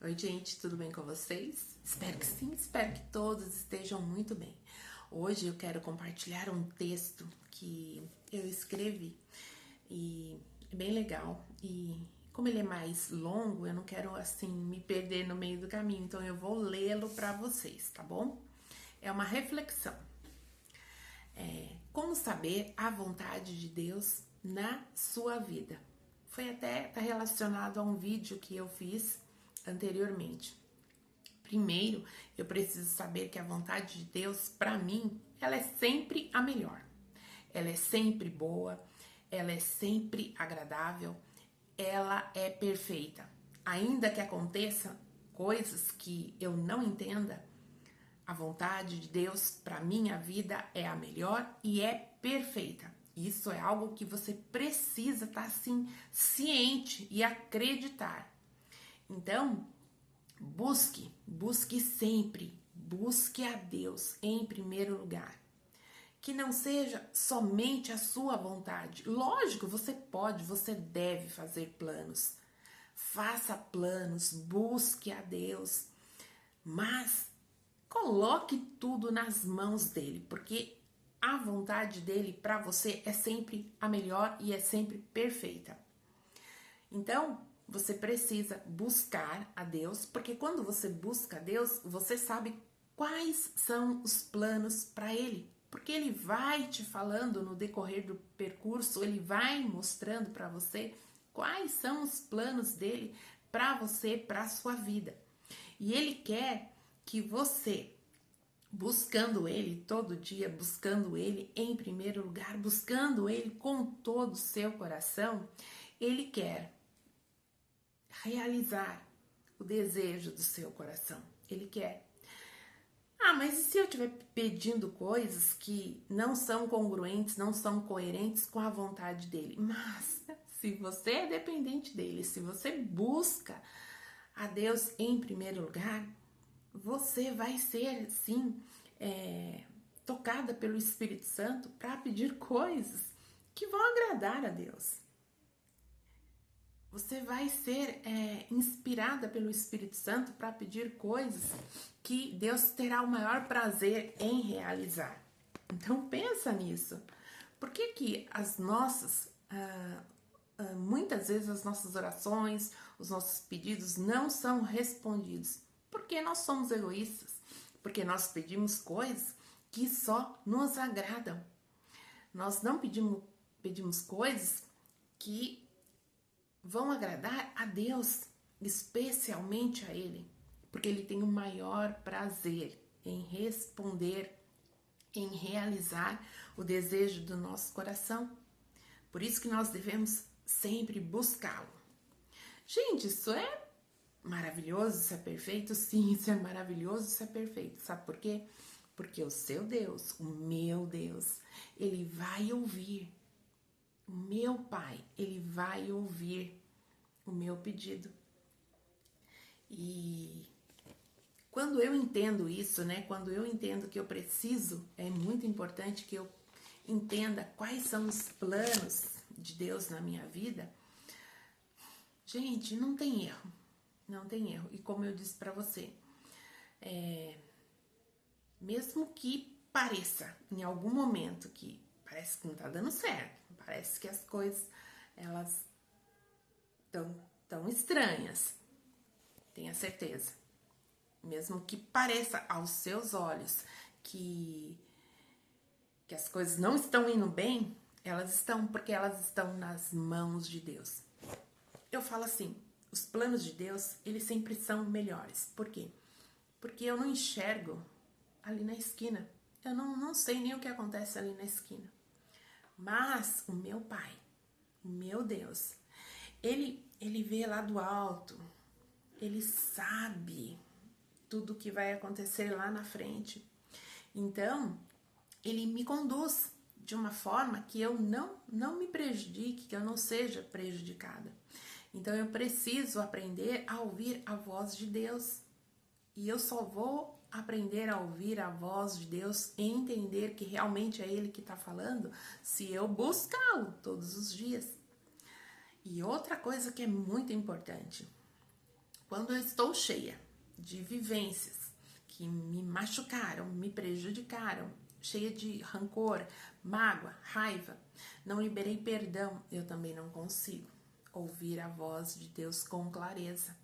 Oi, gente, tudo bem com vocês? Espero que sim, espero que todos estejam muito bem. Hoje eu quero compartilhar um texto que eu escrevi e é bem legal. E como ele é mais longo, eu não quero assim me perder no meio do caminho, então eu vou lê-lo para vocês, tá bom? É uma reflexão. Como saber a vontade de Deus na sua vida? Foi até relacionado a um vídeo que eu fiz anteriormente. Primeiro, eu preciso saber que a vontade de Deus, para mim, ela é sempre a melhor. Ela é sempre boa, ela é sempre agradável, ela é perfeita. Ainda que aconteça coisas que eu não entenda, a vontade de Deus para minha vida é a melhor e é perfeita. Isso é algo que você precisa estar assim ciente e acreditar. Então, busque sempre, busque a Deus em primeiro lugar. Que não seja somente a sua vontade. Lógico, você pode, você deve fazer planos. Faça planos, busque a Deus, mas coloque tudo nas mãos dele, porque a vontade dele para você é sempre a melhor e é sempre perfeita. Então, você precisa buscar a Deus, porque quando você busca a Deus, você sabe quais são os planos para ele. Porque ele vai te falando no decorrer do percurso, ele vai mostrando para você quais são os planos dele para você, para a sua vida. E ele quer que você, buscando ele todo dia, buscando ele em primeiro lugar, buscando ele com todo o seu coração, ele quer realizar o desejo do seu coração. Ele quer. Mas e se eu estiver pedindo coisas que não são congruentes, não são coerentes com a vontade dele? Mas se você é dependente dele, se você busca a Deus em primeiro lugar, você vai ser, sim, tocada pelo Espírito Santo para pedir coisas que vão agradar a Deus. Você vai ser inspirada pelo Espírito Santo para pedir coisas que Deus terá o maior prazer em realizar. Então pensa nisso. Por que as nossas, muitas vezes as nossas orações, os nossos pedidos não são respondidos? Porque nós somos egoístas. Porque nós pedimos coisas que só nos agradam. Nós não pedimos coisas que vão agradar a Deus, especialmente a Ele, porque Ele tem o maior prazer em responder, em realizar o desejo do nosso coração. Por isso que nós devemos sempre buscá-lo. Gente, isso é maravilhoso, isso é perfeito? Sim, isso é maravilhoso, isso é perfeito. Sabe por quê? Porque o seu Deus, o meu Deus, Ele vai ouvir. O meu Pai, Ele vai ouvir o meu pedido. E quando eu entendo isso, né? Quando eu entendo que eu preciso, é muito importante que eu entenda quais são os planos de Deus na minha vida. Gente, não tem erro. Não tem erro. E como eu disse para você, mesmo que pareça em algum momento que parece que não tá dando certo, parece que as coisas elas tão estranhas, tenha certeza, mesmo que pareça aos seus olhos que as coisas não estão indo bem, elas estão, porque elas estão nas mãos de Deus. Eu falo assim, os planos de Deus, eles sempre são melhores. Por quê? Porque eu não enxergo ali na esquina. Eu não sei nem o que acontece ali na esquina. Mas o meu Pai, o meu Deus, ele vê lá do alto. Ele sabe tudo o que vai acontecer lá na frente. Então, ele me conduz de uma forma que eu não me prejudique, que eu não seja prejudicada. Então, eu preciso aprender a ouvir a voz de Deus. E eu só vou aprender a ouvir a voz de Deus e entender que realmente é Ele que está falando se eu buscá-lo todos os dias. E outra coisa que é muito importante, Quando eu estou cheia de vivências que me machucaram, me prejudicaram, cheia de rancor, mágoa, raiva, não liberei perdão, eu também não consigo ouvir a voz de Deus com clareza.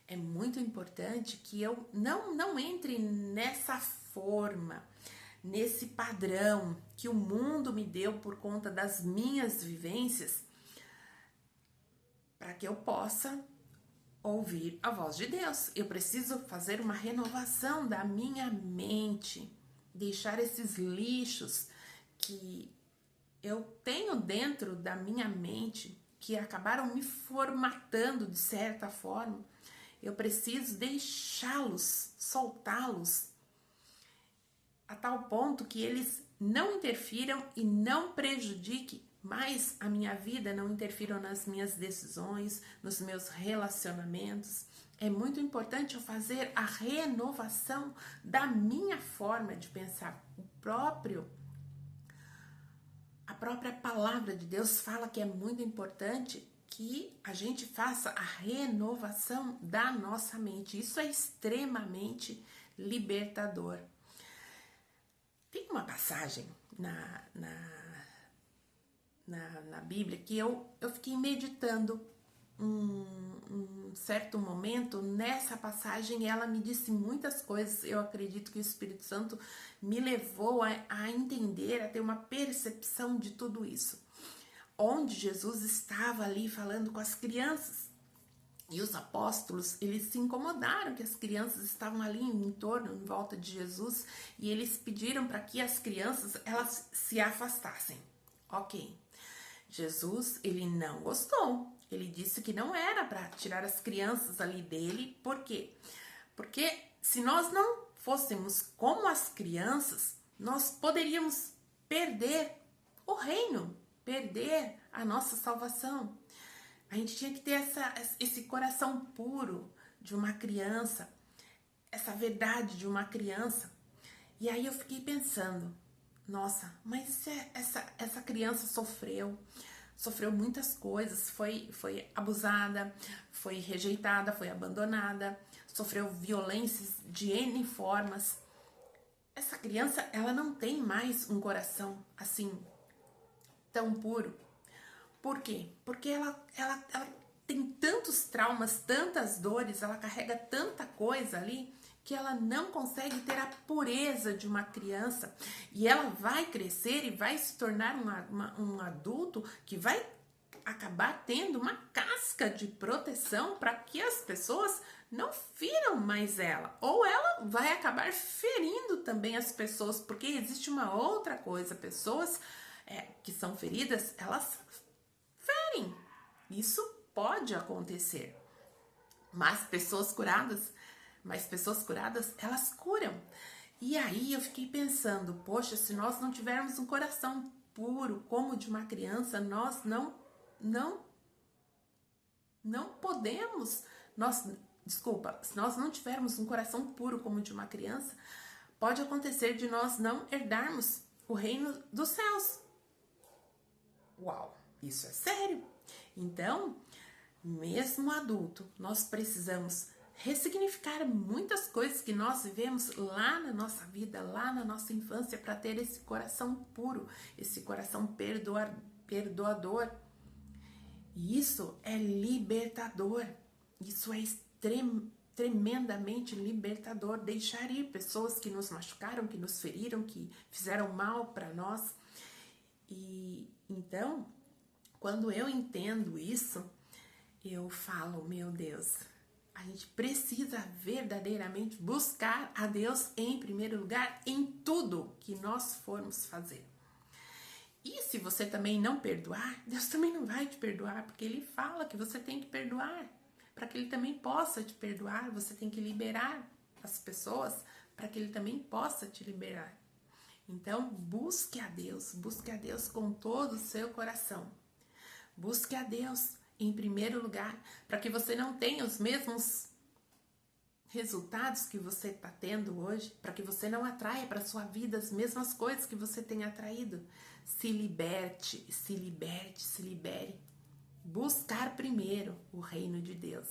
É muito importante que eu não entre nessa forma, nesse padrão que o mundo me deu por conta das minhas vivências, para que eu possa ouvir a voz de Deus. Eu preciso fazer uma renovação da minha mente, deixar esses lixos que eu tenho dentro da minha mente, que acabaram me formatando de certa forma. Eu preciso deixá-los, soltá-los, a tal ponto que eles não interfiram e não prejudiquem mais a minha vida, não interfiram nas minhas decisões, nos meus relacionamentos. É muito importante eu fazer a renovação da minha forma de pensar. A própria palavra de Deus fala que é muito importante que a gente faça a renovação da nossa mente. Isso é extremamente libertador. Tem uma passagem na Bíblia que eu fiquei meditando um certo momento. Nessa passagem ela me disse muitas coisas. Eu acredito que o Espírito Santo me levou a entender, a ter uma percepção de tudo isso. Onde Jesus estava ali falando com as crianças. E os apóstolos, eles se incomodaram que as crianças estavam ali em torno, em volta de Jesus, e eles pediram para que as crianças, elas se afastassem. Ok. Jesus, ele não gostou. Ele disse que não era para tirar as crianças ali dele. Por quê? Porque se nós não fôssemos como as crianças, nós poderíamos perder o reino, perder a nossa salvação. A gente tinha que ter esse coração puro de uma criança, essa verdade de uma criança. E aí eu fiquei pensando, nossa, mas se essa criança sofreu muitas coisas, foi abusada, foi rejeitada, foi abandonada, sofreu violências de N formas. Essa criança, ela não tem mais um coração assim, tão puro. Por quê? Porque ela tem tantos traumas, tantas dores, ela carrega tanta coisa ali que ela não consegue ter a pureza de uma criança. E ela vai crescer e vai se tornar um adulto que vai acabar tendo uma casca de proteção para que as pessoas não firam mais ela. Ou ela vai acabar ferindo também as pessoas, porque existe uma outra coisa. Pessoas que são feridas, elas ferem. Isso pode acontecer. Mas pessoas curadas, elas curam. E aí eu fiquei pensando, poxa, se nós não tivermos um coração puro como o de uma criança, nós não podemos, se nós não tivermos um coração puro como o de uma criança, pode acontecer de nós não herdarmos o reino dos céus. Uau, isso é sério. Então, mesmo adulto, nós precisamos ressignificar muitas coisas que nós vivemos lá na nossa vida, lá na nossa infância, para ter esse coração puro, esse coração perdoador. E isso é libertador. Isso é tremendamente libertador. Deixar ir pessoas que nos machucaram, que nos feriram, que fizeram mal para nós. E então, quando eu entendo isso, eu falo, meu Deus, a gente precisa verdadeiramente buscar a Deus em primeiro lugar em tudo que nós formos fazer. E se você também não perdoar, Deus também não vai te perdoar, porque Ele fala que você tem que perdoar. Para que Ele também possa te perdoar, você tem que liberar as pessoas para que Ele também possa te liberar. Então, busque a Deus com todo o seu coração. Busque a Deus em primeiro lugar, para que você não tenha os mesmos resultados que você está tendo hoje, para que você não atraia para sua vida as mesmas coisas que você tem atraído. Se liberte, se libere. Buscar primeiro o reino de Deus.